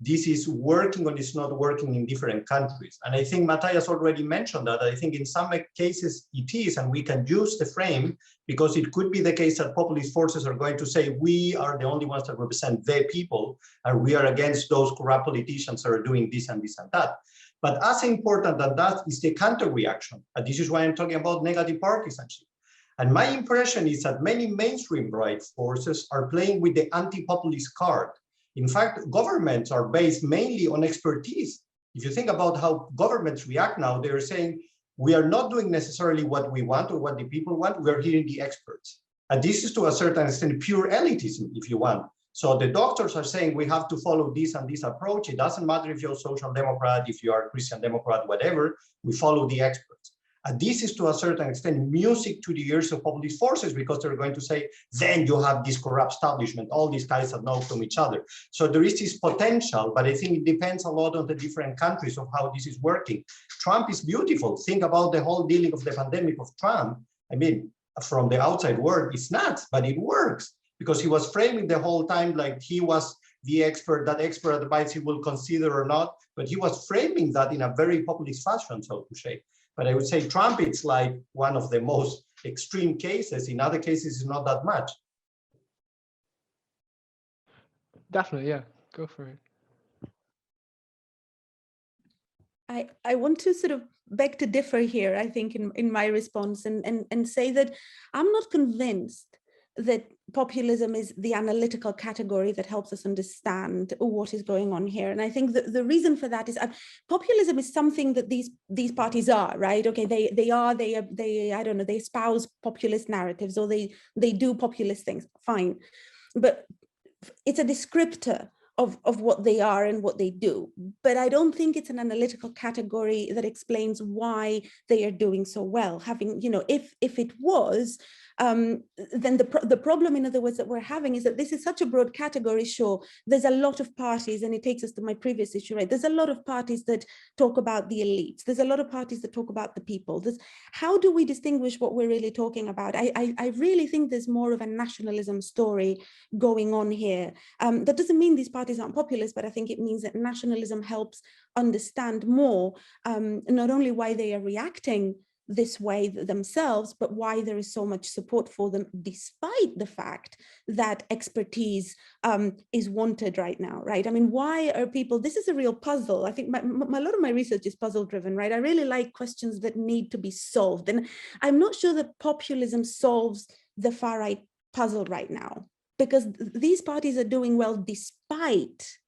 this is working or is not working in different countries. And I think Matthijs already mentioned that. I think in some cases it is, and we can use the frame, because it could be the case that populist forces are going to say, we are the only ones that represent the people, and we are against those corrupt politicians that are doing this and this and that. But as important than that is the counter reaction. And this is why I'm talking about negative partisanship. And my impression is that many mainstream right forces are playing with the anti-populist card. In fact, governments are based mainly on expertise. If you think about how governments react now, they're saying, we are not doing necessarily what we want or what the people want, we are hearing the experts. And this is to a certain extent pure elitism, if you want. So the doctors are saying we have to follow this and this approach. It doesn't matter if you're a social democrat, if you are a Christian Democrat, whatever, we follow the experts. And this is to a certain extent music to the ears of populist forces, because they're going to say, then you have this corrupt establishment, all these guys that know from each other. So there is this potential, but I think it depends a lot on the different countries of how this is working. Trump is beautiful. Think about the whole dealing of the pandemic of Trump. I mean, from the outside world, it's nuts, but it works, because he was framing the whole time like he was the expert, that expert advice he will consider or not, but he was framing that in a very populist fashion, so to say. But I would say Trump, it's like one of the most extreme cases. In other cases, it's not that much. Definitely, yeah, go for it. I want to sort of beg to differ here, I think, in my response, and say that I'm not convinced that populism is the analytical category that helps us understand what is going on here. And I think that the reason for that is populism is something that these parties are, right? Okay, they I don't know, they espouse populist narratives, or they do populist things, fine. But it's a descriptor of what they are and what they do. But I don't think it's an analytical category that explains why they are doing so well. Having, you know, if it was, then the problem, in other words, that we're having is that this is such a broad category. Sure, there's a lot of parties, and it takes us to my previous issue, right? There's a lot of parties that talk about the elites. There's a lot of parties that talk about the people. How do we distinguish what we're really talking about? I really think there's more of a nationalism story going on here. That doesn't mean these parties aren't populist, but I think it means that nationalism helps understand more, not only why they are reacting this way themselves, but why there is so much support for them, despite the fact that expertise is wanted right now, right? I mean, why are people, this is a real puzzle. I think a lot of my research is puzzle driven, right? I really like questions that need to be solved. And I'm not sure that populism solves the far right puzzle right now, because these parties are doing well despite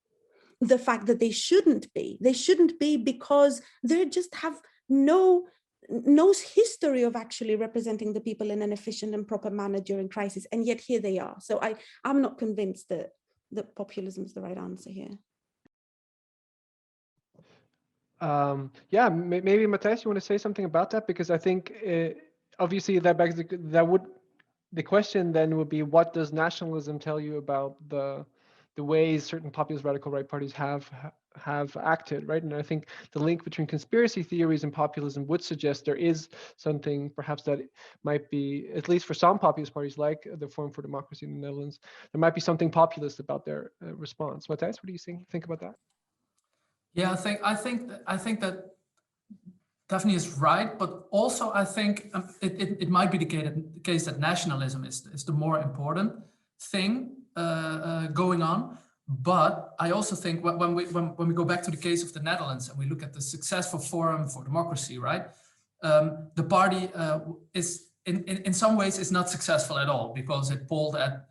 the fact that they shouldn't be. They shouldn't be because they just have no history of actually representing the people in an efficient and proper manner during crisis, and yet here they are. So I'm not convinced that populism is the right answer here. Yeah, maybe Matthijs, you want to say something about that? Because I think obviously that begs the question then would be, what does nationalism tell you about the ways certain populist radical right parties have acted, right? And I think the link between conspiracy theories and populism would suggest there is something perhaps that might be, at least for some populist parties like the Forum for Democracy in the Netherlands, there might be something populist about their response. Matthijs, what do you think about that? Yeah, I think that Daphne is right, but also I think it might be the case that nationalism is the more important thing going on. But I also think when we go back to the case of the Netherlands and we look at the successful Forum for Democracy, right? The party is in some ways is not successful at all, because it polled at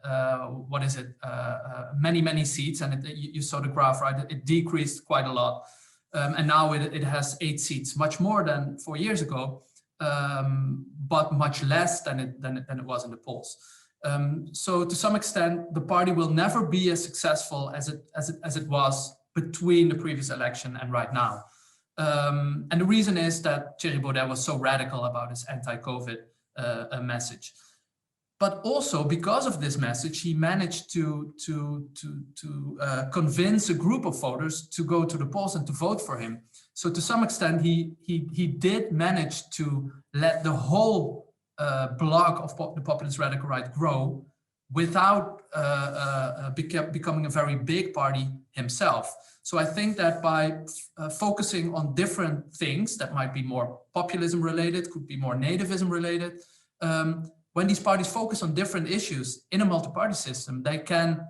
many seats, and you saw the graph, right? It decreased quite a lot. And now it has 8 seats, much more than 4 years ago, but much less than it was in the polls. So to some extent, the party will never be as successful as it was between the previous election and right now. And the reason is that Thierry Baudet was so radical about his anti-COVID message. But also because of this message, he managed to convince a group of voters to go to the polls and to vote for him. So to some extent, he did manage to let the whole bloc of the populist radical right grow without becoming a very big party himself. So I think that by focusing on different things that might be more populism related, could be more nativism related, when these parties focus on different issues in a multi-party system, they can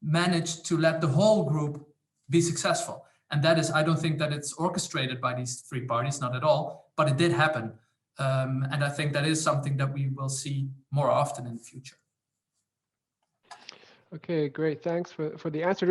manage to let the whole group be successful. And that is, I don't think that it's orchestrated by these 3 parties, not at all, but it did happen. And I think that is something that we will see more often in the future. Okay, great. Thanks for the answer.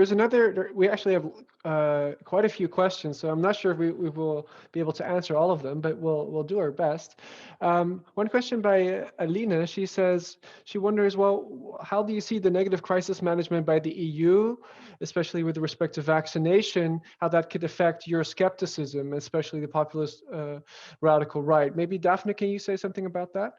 We actually have quite a few questions, so I'm not sure if we will be able to answer all of them, but we'll do our best. One question by Alina, she says, she wonders, well, how do you see the negative crisis management by the EU, especially with respect to vaccination, how that could affect your skepticism, especially the populist radical right? Maybe Daphne, can you say something about that?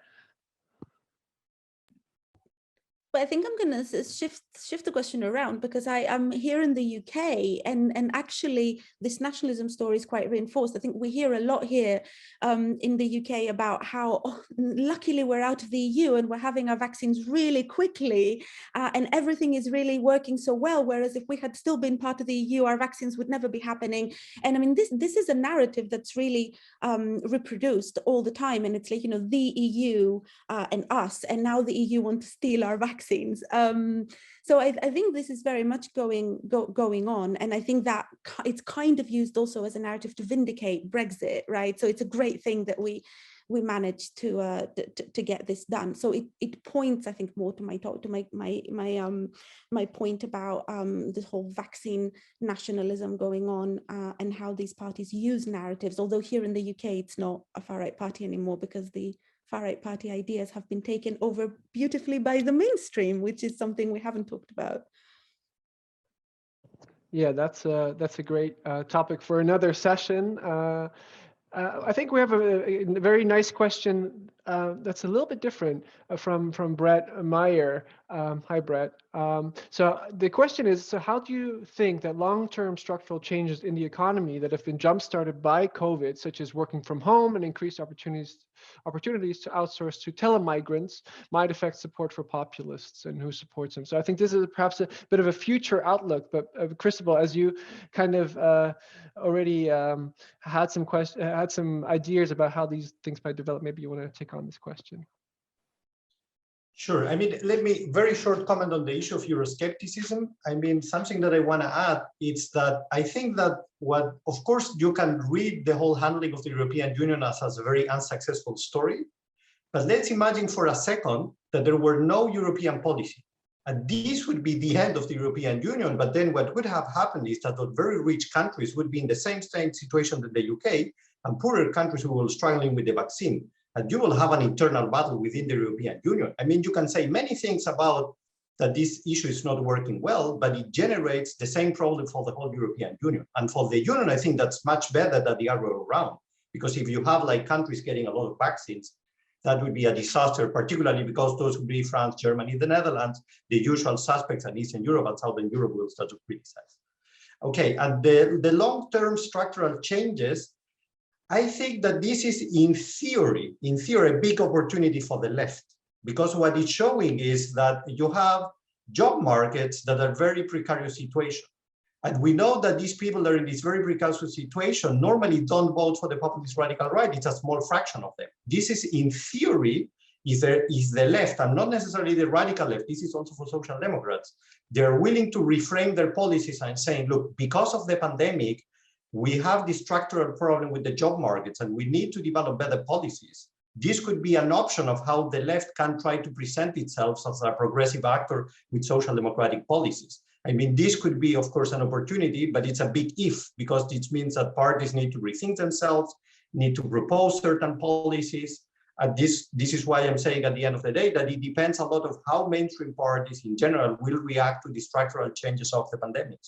But I think I'm going to shift the question around, because I'm here in the UK, and actually this nationalism story is quite reinforced. I think we hear a lot here in the UK about how luckily we're out of the EU and we're having our vaccines really quickly, and everything is really working so well. Whereas if we had still been part of the EU, our vaccines would never be happening. And I mean, this is a narrative that's really reproduced all the time. And it's like, you know, the EU and us, and now the EU want to steal our vaccines. So I think this is very much going on, and I think that it's kind of used also as a narrative to vindicate Brexit, right? So it's a great thing that we we managed to get this done. So it points, I think, more to my talk, to my point about this whole vaccine nationalism going on, and how these parties use narratives. Although here in the UK, it's not a far-right party anymore, because the far-right party ideas have been taken over beautifully by the mainstream, which is something we haven't talked about. Yeah, that's a great topic for another session. I think we have a very nice question that's a little bit different from Brett Meyer. Hi, Brett. So the question is, so how do you think that long-term structural changes in the economy that have been jump-started by COVID, such as working from home and increased opportunities to outsource to telemigrants, might affect support for populists and who supports them? So I think this is perhaps a bit of a future outlook, but Cristobal, as you kind of already had some ideas about how these things might develop, maybe you want to take on this question. Sure. I mean, let me very short comment on the issue of Euroscepticism. I mean, something that I want to add is that I think that of course, you can read the whole handling of the European Union as a very unsuccessful story. But let's imagine for a second that there were no European policy. And this would be the end of the European Union. But then what would have happened is that the very rich countries would be in the same situation that the UK, and poorer countries who were struggling with the vaccine. And you will have an internal battle within the European Union. I mean, you can say many things about that this issue is not working well, but it generates the same problem for the whole European Union. And for the Union, I think that's much better than the other way around. Because if you have like countries getting a lot of vaccines, that would be a disaster, particularly because those would be France, Germany, the Netherlands, the usual suspects, and Eastern Europe and Southern Europe will start to criticize. Okay, and the long-term structural changes, I think that this is in theory, a big opportunity for the left, because what it's showing is that you have job markets that are very precarious situation. And we know that these people that are in this very precarious situation normally don't vote for the populist radical right. It's a small fraction of them. This is in theory, is the left, and not necessarily the radical left. This is also for social democrats. They're willing to reframe their policies and saying, look, because of the pandemic, we have this structural problem with the job markets and we need to develop better policies. This could be an option of how the left can try to present itself as a progressive actor with social democratic policies. I mean, this could be, of course, an opportunity, but it's a big if, because it means that parties need to rethink themselves, need to propose certain policies. And this is why I'm saying at the end of the day that it depends a lot of how mainstream parties in general will react to the structural changes of the pandemic.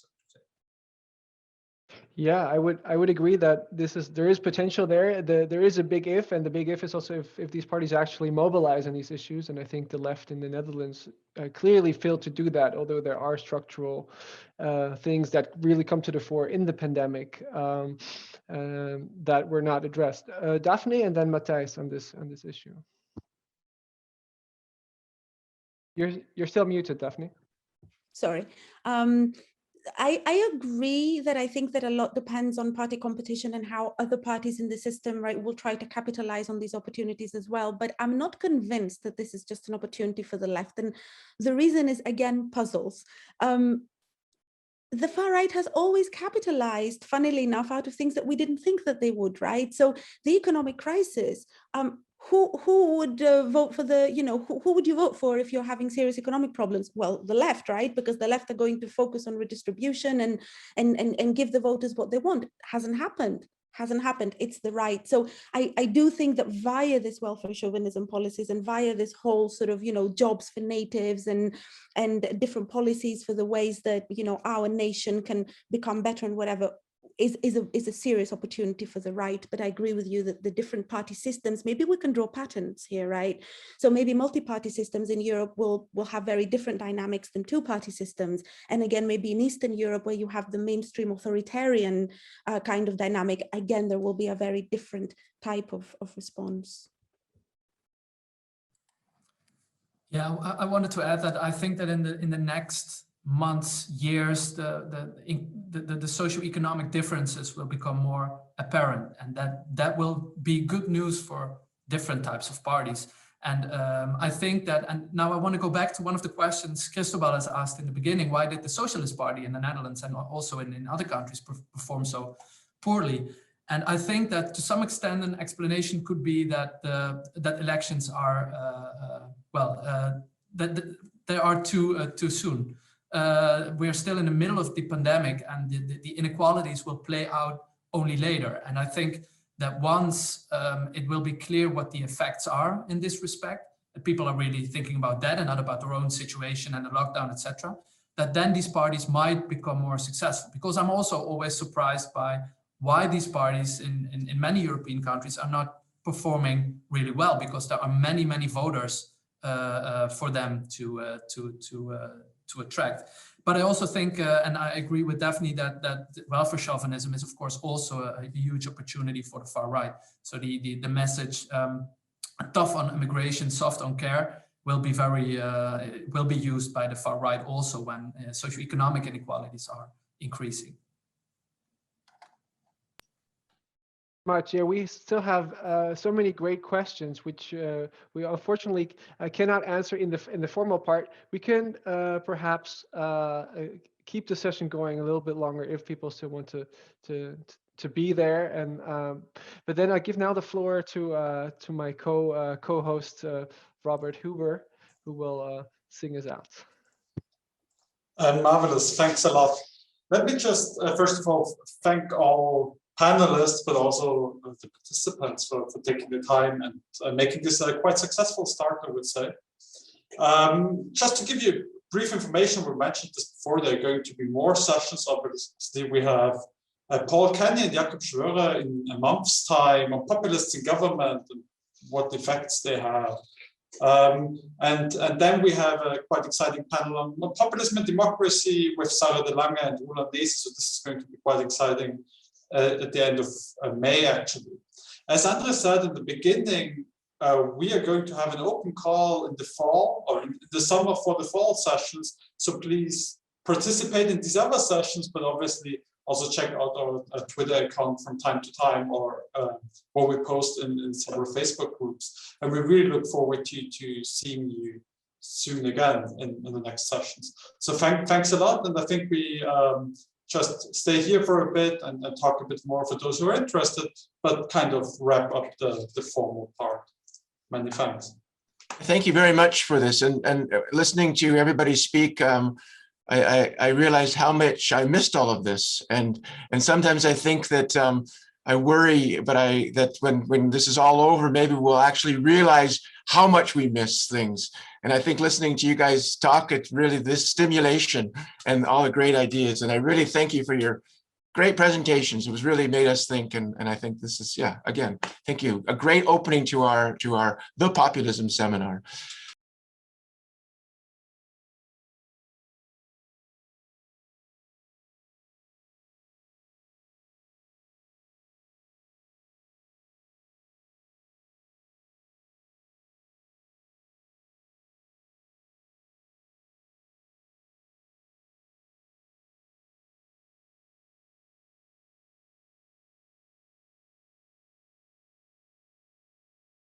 Yeah, I would agree that there is potential there. There is a big if, and the big if is also if these parties actually mobilize on these issues. And I think the left in the Netherlands clearly failed to do that, although there are structural things that really come to the fore in the pandemic that were not addressed. Daphne and then Matthijs on this issue. You're still muted, Daphne. Sorry. I agree that I think that a lot depends on party competition and how other parties in the system, right, will try to capitalize on these opportunities as well. But I'm not convinced that this is just an opportunity for the left. And the reason is, again, puzzles. The far right has always capitalized, funnily enough, out of things that we didn't think that they would, right? So the economic crisis, who would vote for the, who would you vote for if you're having serious economic problems? Well, the left, right? Because the left are going to focus on redistribution and give the voters what they want. Hasn't happened. It's the right. So I do think that via this welfare chauvinism policies and via this whole sort of, jobs for natives and different policies for the ways that, our nation can become better and whatever, is a serious opportunity for the right. But I agree with you that the different party systems, maybe we can draw patterns here, right? So maybe multi-party systems in Europe will have very different dynamics than two-party systems. And again, maybe in Eastern Europe, where you have the mainstream authoritarian kind of dynamic, again, there will be a very different type of response. Yeah, I wanted to add that I think that in the next months, years, the socioeconomic differences will become more apparent, and that will be good news for different types of parties. And I think that, and now I want to go back to one of the questions Cristobal has asked in the beginning: why did the Socialist Party in the Netherlands and also in other countries perform so poorly? And I think that to some extent an explanation could be that that elections are that they are too soon. We are still in the middle of the pandemic, and the inequalities will play out only later. And I think that once it will be clear what the effects are in this respect, that people are really thinking about that and not about their own situation and the lockdown, etc., that then these parties might become more successful. Because I'm also always surprised by why these parties in many European countries are not performing really well, because there are many voters for them to attract. But I also think, and I agree with Daphne, that welfare chauvinism is of course also a huge opportunity for the far right. So the message, tough on immigration, soft on care, will be used by the far right also when socioeconomic inequalities are increasing. Much. Yeah, we still have so many great questions, which we unfortunately cannot answer in the formal part. We can perhaps keep the session going a little bit longer if people still want to be there. And but then I give now the floor to my co-host Robert Huber, who will sing us out. Marvelous. Thanks a lot. Let me just first of all thank all panelists, but also the participants for taking the time and making this a quite successful start, I would say. Just to give you brief information, we mentioned this before, there are going to be more sessions. Obviously, we have Paul Kenny and Jakob Schwörer in a month's time on populists in government and what effects they have. And then we have a quite exciting panel on populism and democracy with Sarah de Lange and Roland Nese. So this is going to be quite exciting at the end of May, actually. As Andre said in the beginning, we are going to have an open call in the fall or in the summer for the fall sessions. So please participate in these other sessions, but obviously also check out our Twitter account from time to time, or what we post in several Facebook groups. And we really look forward to seeing you soon again in the next sessions. So thanks a lot. And I think we just stay here for a bit and talk a bit more for those who are interested, but kind of wrap up the formal part. Many thanks. Thank you very much for this. And listening to everybody speak, I realized how much I missed all of this. And sometimes I think that I worry, but that when this is all over, maybe we'll actually realize how much we miss things. And I think listening to you guys talk, it's really this stimulation and all the great ideas. And I really thank you for your great presentations. It was really made us think. And I think this is, yeah, again, thank you. A great opening to our The Populism seminar.